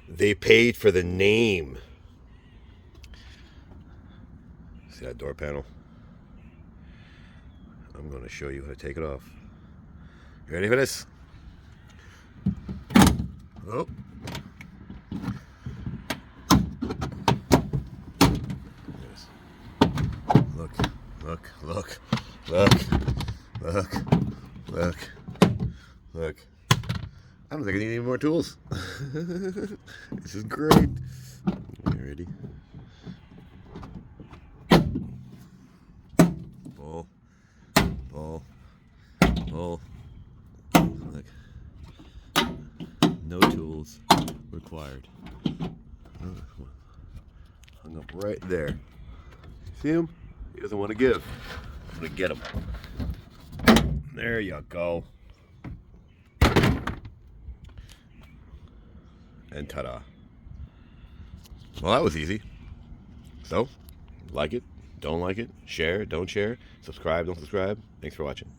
They paid for the name. See that door panel? I'm going to show you how to take it off. You ready for this? Oh. Yes. Look, look, look, look, look, look, look. I don't think I need any more tools. This is great. You ready? Pull, pull, pull. Look. No tools required. Hung up right there. See him? He doesn't want to give. I'm going to get him. There you go. And ta-da. Well, that was easy. So, like it, don't like it, share, don't share, subscribe, don't subscribe. Thanks for watching.